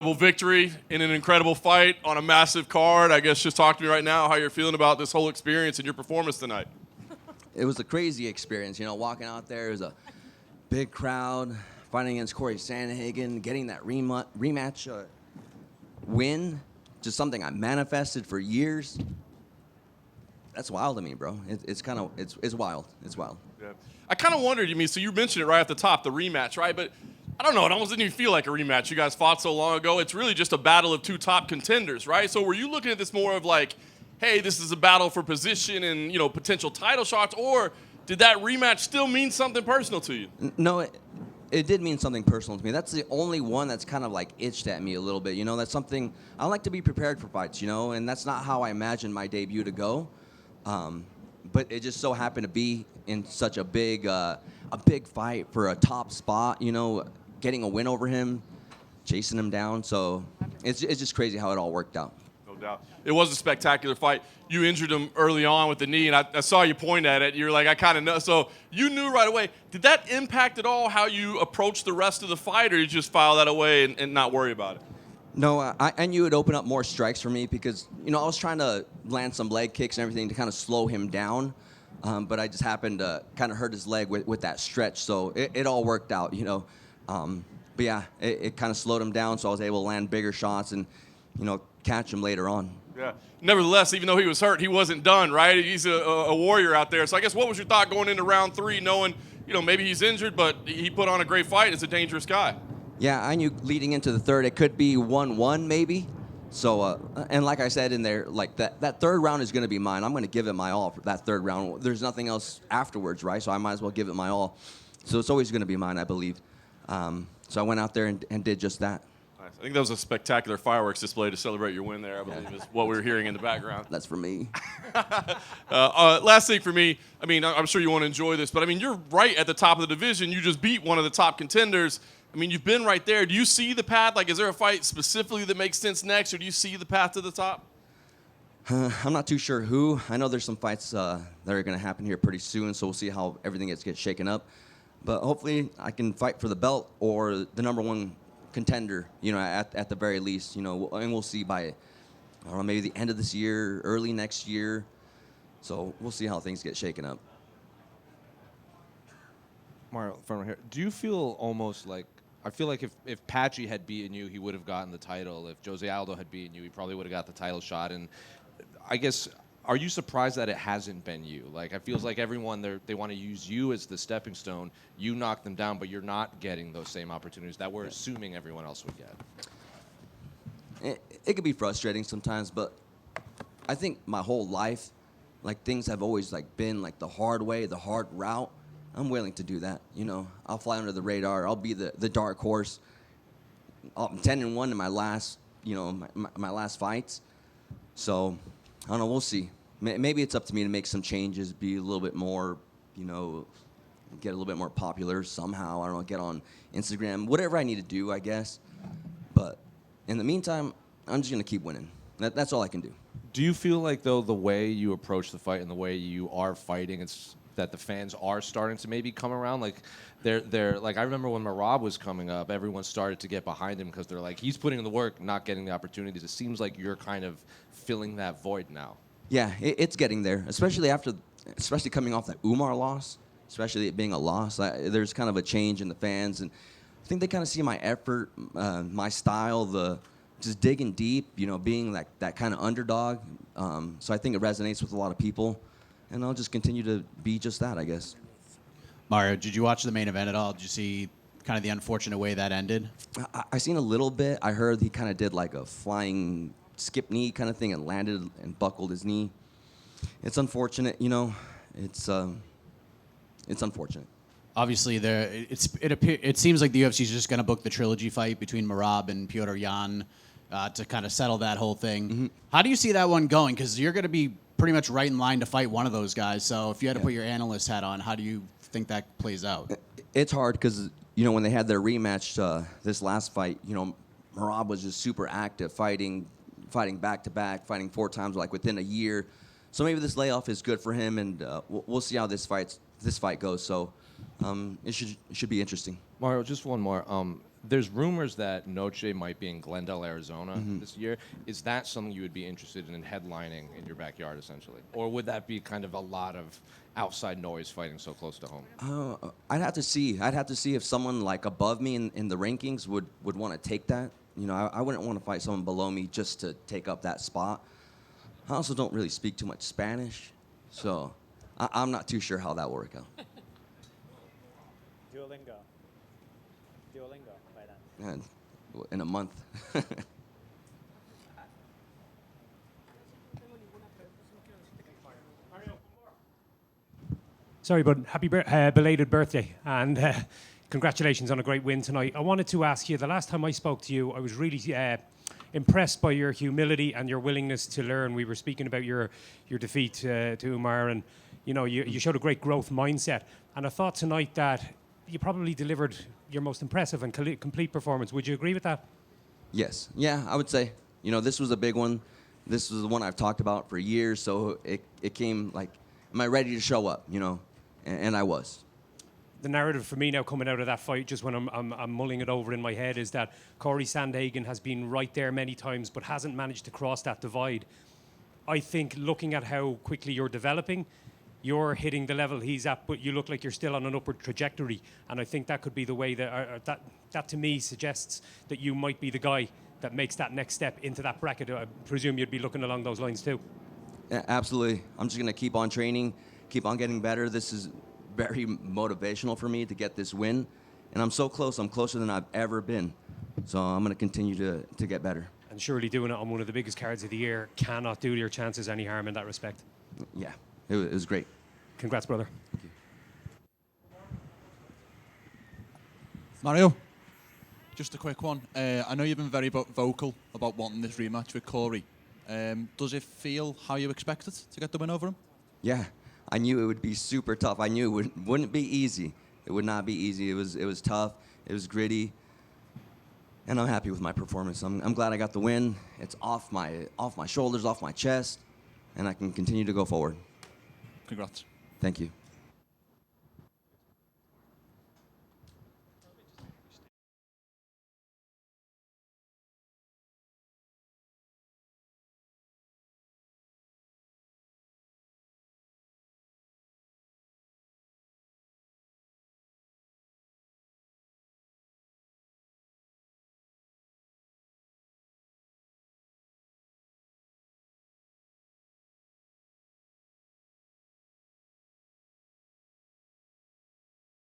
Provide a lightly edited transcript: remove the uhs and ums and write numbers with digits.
Victory in an incredible fight on a massive card. I guess just talk to me right now how you're feeling about this whole experience and your performance tonight. It was a crazy experience, walking out there. It was a big crowd, fighting against Cory Sandhagen, getting that rematch win, just something I manifested for years. That's wild to me, bro. It's wild. It's wild. Yeah. I kind of wondered, so you mentioned it right at the top, the rematch, right? But I don't know, it almost didn't even feel like a rematch. You guys fought so long ago. It's really just a battle of two top contenders, right? So were you looking at this more of like, hey, this is a battle for position and, potential title shots, or did that rematch still mean something personal to you? No, it did mean something personal to me. That's the only one that's kind of like itched at me a little bit. That's something I like to be prepared for fights, and that's not how I imagined my debut to go. But it just so happened to be in such a big fight for a top spot, getting a win over him, chasing him down. So it's just crazy how it all worked out. No doubt. It was a spectacular fight. You injured him early on with the knee, and I saw you point at it. You're like, I kind of know. So you knew right away. Did that impact at all how you approached the rest of the fight, or did you just file that away and not worry about it? No, I knew it would open up more strikes for me because, I was trying to land some leg kicks and everything to kind of slow him down. But I just happened to kind of hurt his leg with that stretch. So it all worked out, But yeah, it kind of slowed him down, so I was able to land bigger shots and, catch him later on. Yeah. Nevertheless, even though he was hurt, he wasn't done, right? He's a warrior out there. So I guess what was your thought going into round 3, knowing, maybe he's injured, but he put on a great fight. It's a dangerous guy. Yeah, I knew leading into the third it could be 1-1 maybe. So, and like I said in there, like that third round is going to be mine. I'm going to give it my all for that third round. There's nothing else afterwards, right? So I might as well give it my all. So it's always going to be mine, I believe. So I went out there and did just that. Nice. I think that was a spectacular fireworks display to celebrate your win there, I believe, is what we were hearing in the background. That's for me. Last thing for me, I'm sure you want to enjoy this, but you're right at the top of the division. You just beat one of the top contenders. You've been right there. Do you see the path? Like, is there a fight specifically that makes sense next, or do you see the path to the top? I'm not too sure who. I know there's some fights that are going to happen here pretty soon, so we'll see how everything gets shaken up. But hopefully I can fight for the belt or the number one contender, at the very least, and we'll see by, I don't know, maybe the end of this year, early next year. So we'll see how things get shaken up. Mario, from here, do you feel almost like, I feel like if Patchy had beaten you, he would have gotten the title. If Jose Aldo had beaten you, he probably would have got the title shot. And I guess, are you surprised that it hasn't been you? Like, it feels like everyone, they want to use you as the stepping stone. You knock them down, but you're not getting those same opportunities that we're assuming everyone else would get. It could be frustrating sometimes, but I think my whole life, like, things have always, like, been, like, the hard way, the hard route. I'm willing to do that, I'll fly under the radar. I'll be the dark horse. I'm 10-1 in my last, my last fights. So, I don't know, we'll see. Maybe it's up to me to make some changes, be a little bit more, get a little bit more popular somehow. I don't know, get on Instagram, whatever I need to do, I guess. But in the meantime, I'm just going to keep winning. That's all I can do. Do you feel like, though, the way you approach the fight and the way you are fighting, it's that the fans are starting to maybe come around? Like, they're like, I remember when Merab was coming up, everyone started to get behind him because they're like, he's putting in the work, not getting the opportunities. It seems like you're kind of filling that void now. Yeah, it's getting there, especially coming off that Umar loss, especially it being a loss. There's kind of a change in the fans, and I think they kind of see my effort, my style, just digging deep, being that kind of underdog. So I think it resonates with a lot of people. And I'll just continue to be just that, I guess. Mario, did you watch the main event at all? Did you see kind of the unfortunate way that ended? I seen a little bit. I heard he kind of did like a flying skip knee kind of thing and landed and buckled his knee. It's unfortunate, It's unfortunate. Obviously, it seems like the UFC is just going to book the trilogy fight between Merab and Petr Yan to kind of settle that whole thing. Mm-hmm. How do you see that one going? Because you're going to be pretty much right in line to fight one of those guys. So if you had to put your analyst hat on, how do you think that plays out? It's hard because, when they had their rematch this last fight, Merab was just super active, fighting back-to-back, fighting 4 times, like within a year. So maybe this layoff is good for him, and we'll see how this fight goes. So it should be interesting. Mario, just one more. There's rumors that Noche might be in Glendale, Arizona this year. Is that something you would be interested in headlining in your backyard, essentially? Or would that be kind of a lot of outside noise fighting so close to home? I'd have to see. I'd have to see if someone like above me in the rankings would want to take that. You know, I wouldn't want to fight someone below me just to take up that spot. I also don't really speak too much Spanish, so I'm not too sure how that will work out. Duolingo by then. In a month. Sorry, bud. Happy belated birthday, and congratulations on a great win tonight. I wanted to ask you, the last time I spoke to you, I was really impressed by your humility and your willingness to learn. We were speaking about your defeat to Umar, and you showed a great growth mindset. And I thought tonight that you probably delivered your most impressive and complete performance. Would you agree with that? Yes. Yeah, I would say. This was a big one. This was the one I've talked about for years, so it came like, am I ready to show up, And I was. The narrative for me now coming out of that fight, just when I'm mulling it over in my head, is that Cory Sandhagen has been right there many times but hasn't managed to cross that divide. I think looking at how quickly you're developing, you're hitting the level he's at, but you look like you're still on an upward trajectory. And I think that could be the way that to me suggests that you might be the guy that makes that next step into that bracket. I presume you'd be looking along those lines too. Yeah, absolutely. I'm just going to keep on training, keep on getting better. This is very motivational for me to get this win. And I'm so close. I'm closer than I've ever been. So I'm going to continue to get better. And surely doing it on one of the biggest cards of the year cannot do your chances any harm in that respect. Yeah, it was great. Congrats, brother. Thank you. Mario, just a quick one. I know you've been very vocal about wanting this rematch with Cory. Does it feel how you expected to get the win over him? Yeah, I knew it would be super tough. I knew it wouldn't be easy. It would not be easy. It was tough. It was gritty. And I'm happy with my performance. I'm glad I got the win. It's off my shoulders, off my chest, and I can continue to go forward. Congrats. Thank you.